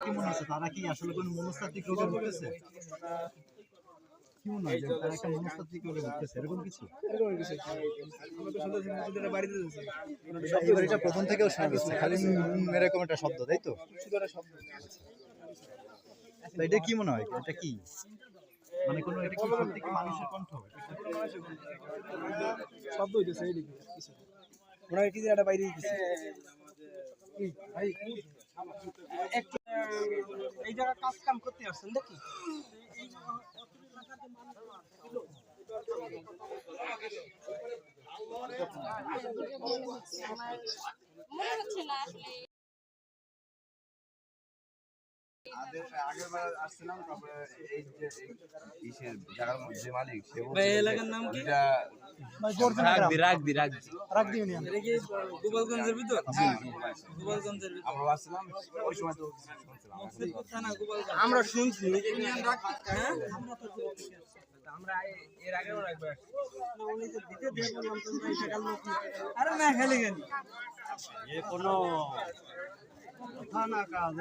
কি মনে হচ্ছে তারা কি আসলে কোনো মনস্তাত্ত্বিক রোগে ভুগতেছে? কি মনে হয় যে তারা একটা মনস্তাত্ত্বিক রোগে ভুগতেছে এরকম কিছু? এই বাড়িটা প্রথম থেকেও শোনা যাচ্ছে খালি এরকম একটা শব্দ, তাই তো? এটা কি মনে হয়, এটা কি মানে কোনো এটা কি সত্যি কি মানুষের কণ্ঠ শব্দ হইতেছে? এইদিকে মনে হয় কি যে এটা বাইরে দিতেছে। এই জায়গা কাজ কাম করতে আসছেন নাকি? মনে হচ্ছে না আসলে আগেরবার আসছিলাম, তারপরে এই যে ইসের জায়গার মধ্যে মালিক সে এলাকার নাম কি? Rugby union. এটা কি গোপালগঞ্জের ভিতর? গোপালগঞ্জের ভিতর আমরা আসছিলাম ওই সময় তো থানা গোপালগঞ্জ। আমরা শুনছি ইউনিয়ন রাগবি। হ্যাঁ আমরা এর আগেও রাখবো। উনি তো দিতে দিয়ে বললাম তোমরা এই টাকার লোক। আরে না খালি গেল ये কোনো কথা না কাজ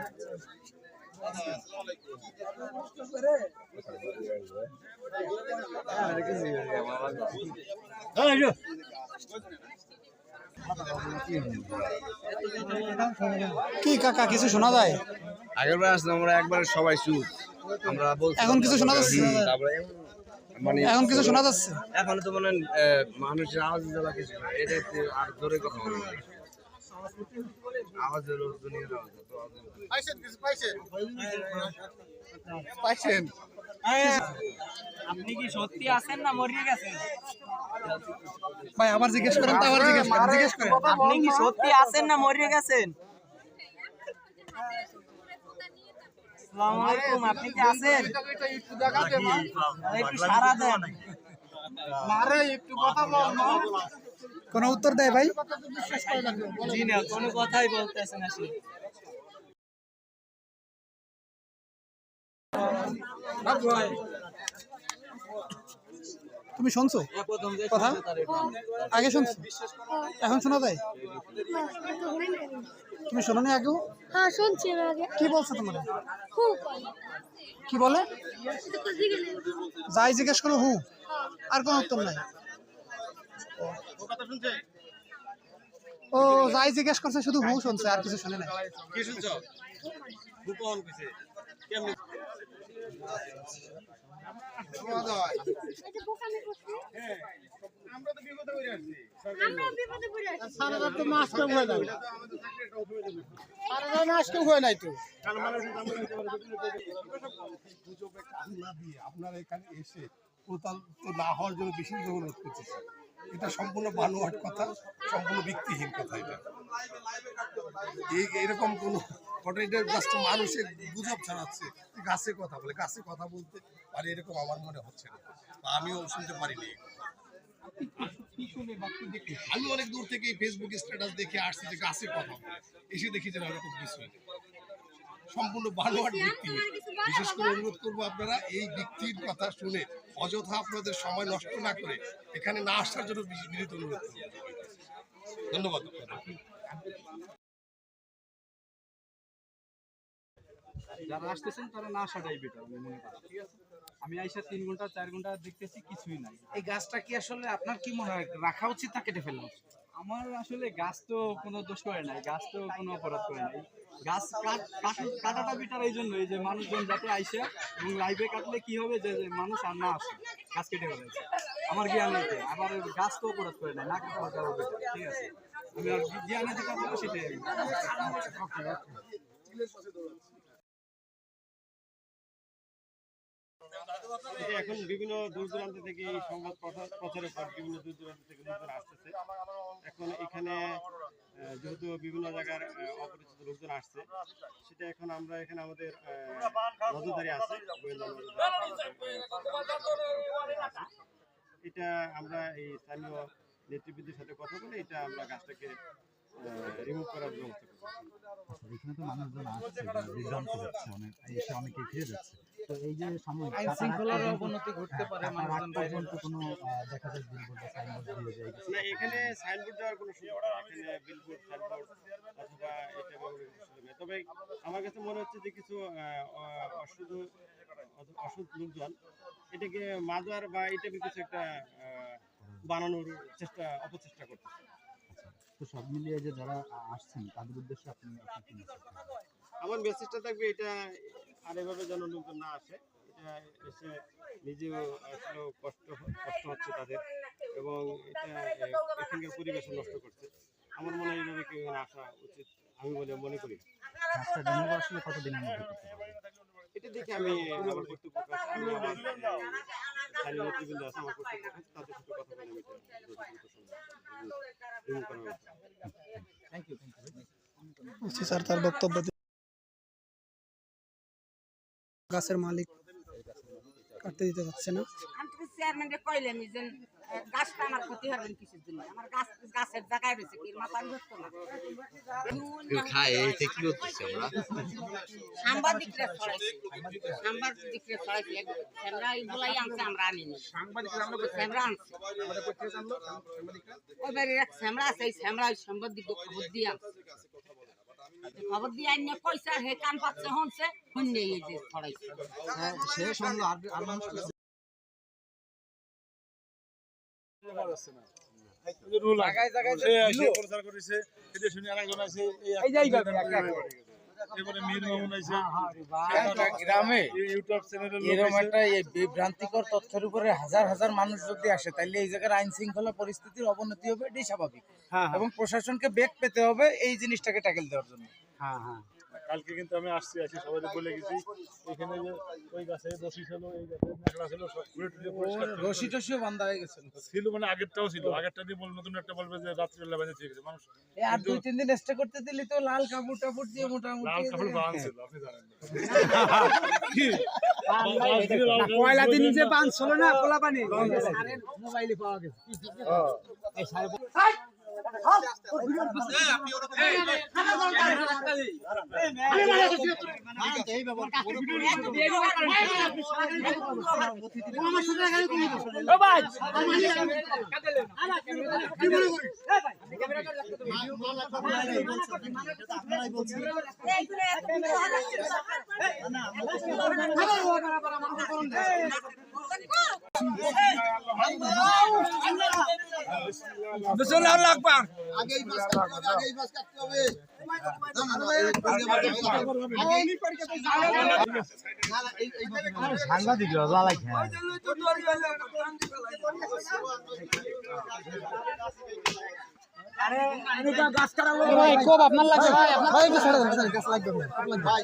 কি কাকা কিছু শোনা যায়? আগেরবার আসলাম আমরা একবার সবাই চুপ, আমরা বলছি এখন কিছু শোনা যাচ্ছে? তারপরে মানে এখন কিছু শোনা যাচ্ছে? এখন তো মানে মানুষের আওয়াজ দেওয়া কিছু না, এটা আর জোরে কথা বলে আওয়াজ হলো দুনিয়ার আওয়াজ। পাইছেন আপনি কি সত্যি আছেন না মরিয়ে গেছেন? ভাই আবার জিজ্ঞেস করেন তো, আবার জিজ্ঞেস করেন। আপনি কি সত্যি আছেন না মরিয়ে গেছেন? আসসালামু আলাইকুম, আপনি কি আছেন? একটু সাড়া দেন। কোনো উত্তর দেয় ভাই? জি না, কোনো কথাই বলতেছেন না সে। তুমি শুনছো কথা? আগে শুনছো, এখন শোনা যায়? তুমি শোনো নি আগেও? হ্যাঁ শুনছি আগে কি বলছো তোমার? খুব কি বলে? যাই জিজ্ঞেস করো হু, আর কোনো উত্তর নাই। ও যাই জিজ্ঞেস করছে শুধু হু শুনছে, আর কিছু শুনে নাই। কি শুনছো? গোপন কইছে কেমনে আমরা তো বিপদে পড়ে আছি। আমরা বিপদে পড়ে আছি। সারা রাত তো মাছ কম হয়ে যায়, সারা রাত মাছ কম হয়ে নাই তো। আপনারা এখানে এসে প্রতারিত না হওয়ার জন্য বেশি অনুরোধ করতেছি। এটা সম্পূর্ণ বানোয়াট কথা, সম্পূর্ণ ভিত্তিহীন কথা। এটা এরকম কোনো ঘটনা, এটা জাস্ট মানুষের গুজব ছড়াচ্ছে। গাছে কথা বলে, গাছে কথা বলতে পারে এরকম আমার মনে হচ্ছে না, বা আমিও শুনতে পারিনি। আমি অনেক দূর থেকে ফেসবুক স্ট্যাটাস দেখে আসছি যে গাছে কথা বলে, এসে দেখি যে এরকম কিছু সম্পূর্ণ বানোয়াট ভিত্তি। বিশেষ করে অনুরোধ করবো আপনারা এই ভিত্তির কথা শুনে অযথা আপনাদের সময় নষ্ট না করে এখানে না আসার জন্য বিনীত অনুরোধ করবো। ধন্যবাদ। যারা আসতেছেন তারা না আসাটাই বেটার আমি মনে করি, ঠিক আছে? আমি আইসা 3 ঘন্টা 4 ঘন্টা দেখতেছি কিছুই নাই। এই গাছটা কি আসলে আপনার কি মনে হয় রাখা উচিত না কেটে ফেলা উচিত? আমার আসলে গাছ তো কোনো দোষ করে নাই, গাছ তো কোনো অপরাধ করে নাই। গাছ কাটাটা বেটার এই জন্যই যে মানুষজন যাতে আইসা এবং লাইভে কাটলে কি হবে যে মানুষ আর না আসে, গাছ কেটে ফেলেছে আমার জ্ঞান এতে। আবার গাছ তো অপরাধ করে নাই, না কাটা বেটার, ঠিক আছে? আমি আর জ্ঞানে যেটা বলবো সেটাই। এখন বিভিন্ন দূর দূরান্ত থেকে এই সংবাদ প্রচারের পর বিভিন্ন দূর দূরান্ত থেকে লোকজন আসতেছে। এখন এখানে যেহেতু বিভিন্ন জায়গার অপরিচিত লোকজন আসছে, সেটা এখন আমরা এখানে আমাদের নজরদারি আছে, গোয়েন্দা এটা আমরা এই স্থানীয় নেতৃবৃন্দের সাথে কথা বলে এটা আমরা গাছটাকে রিমুভ করার ব্যবস্থা করব। এখানে তো মানুষজন আসছে, বিভ্রান্ত হচ্ছে, অনেক এসে অনেকে ফিরে যাচ্ছে। তো এই যে সাময়িক আইন শৃঙ্খলার অবনতি ঘটতে পারে, মানুষজন বাইরে কোনো দেখা যায় বিলবোর্ড বা সাইনবোর্ড দিয়ে যায় না, এখানে সাইনবোর্ড দেওয়ার কোনো সুযোগ নেই। এখানে বিলবোর্ড, সাইনবোর্ড অথবা এটা ব্যবহার তবে আমার কাছে মনে হচ্ছে যে কিছু অসুধ লোকজন এটাকে মাজার বা এটাকে কিছু একটা বানানোর অপচেষ্টা করছে। তো সব মিলিয়ে যে যারা আসছেন তাদের উদ্দেশ্যে আপনি কি message দেবেন? আমার মেসেজটা থাকবে এটা আর এভাবে যেন লোকজন না আসে, এটা এসে নিজেও আসলে কষ্ট হচ্ছে তাদের, এবং এটা এখানকার পরিবেশ নষ্ট করছে। আমার মনে হয় এইভাবে কেউ এখানে আসা উচিত আমি বলে মনে করি। কাজটা রিনিউ আসলে কতদিনের মধ্যে করতে পারবেন? এটা দেখে আমি আমার কর্তৃপক্ষ আছে, আমি আমার স্থানীয় নেতৃবৃন্দ আছে, আমার কর্তৃপক্ষ আছে, তাদের সাথে কথা বলে আমি এটা রিমুভ করার ব্যবস্থা। Thank you. স্যার তার বক্তব্য গাছের মালিক কাটতে দিতে পারছে না। আমি তো চেয়ারম্যানকে কইলাম যে গাছটা আমার ক্ষতি হবে কিসের জন্য, আমার গাছের জায়গায় রয়েছে কি মাথার ধরতো না সাংবাদিকরা ছড়াইছে ক্যামেরা বলাই আনছে, আমরা আনিনি, ক্যামেরা আনছে ওই বাড়ির এক ক্যামেরা আছে, এই ক্যামেরা সাংবাদিক খবর দিয়ে আনছে, খবর দিয়ে আনিয়ে পয়সা হে কান পাচ্ছে হচ্ছে শূন্য এই যে ছড়াইছে। সে শুনলো আর মানুষ গ্রামে এরকম একটা বিভ্রান্তিকর তথ্যের উপরে হাজার হাজার মানুষ যদি আসে তাহলে এই জায়গার আইন শৃঙ্খলা পরিস্থিতির অবনতি হবে, এটাই স্বাভাবিক। এবং প্রশাসনকে বেগ পেতে হবে এই জিনিসটাকে ট্যাকেল দেওয়ার জন্য। কালকে কিন্তু আমি আসছি সবাই বলে গেছি এখানে যে ওই গাছে রশি ছিল, এই গাছে মেঘলা ছিল, সব ঘুরে টুরে পরিষ্কার রশি টসিও বান্ধা হয়ে গেছে ছিল, মানে আগেরটাও ছিল, আগেরটা দিয়ে বলবে নতুন একটা বলবে যে রাত্রিবেলা বেঁধে দিয়ে গেছে মানুষ। আর 2-3 দিন স্টে করতে দিলি তো লাল কাপড় টাপড় দিয়ে মোটামুটি লাল কাপড় বান ছিল, আপনি জানেন না। পয়লা দিন যে পান ছিল না পোলা পানি মোবাইলে পাওয়া গেছে। আগেই বাস কাটতে হবে। সাংবাদিক জ্বালাই গাছ কাটা খুব আপনার লাগবে ভাই, আপনার একটু ছেড়ে দেন, গাছ লাগবে ভাই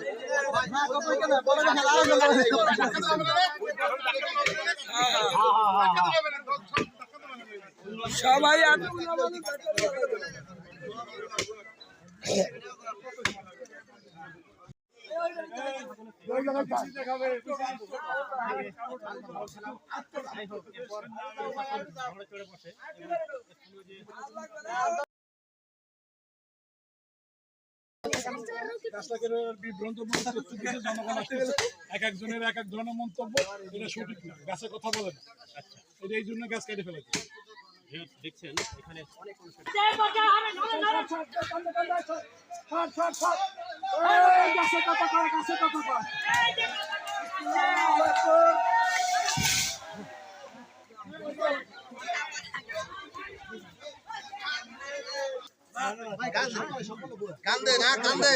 সবাই বিভ্রান্ত জনগণ আসতেছে, এক একজনের এক এক ধরনের মন্তব্য, এটা সঠিক না, গাছের কথা বলে না। এটা এই জন্য গাছ কেটে ফেলেছে। দেখছেন এখানে কান্দে না কান্দে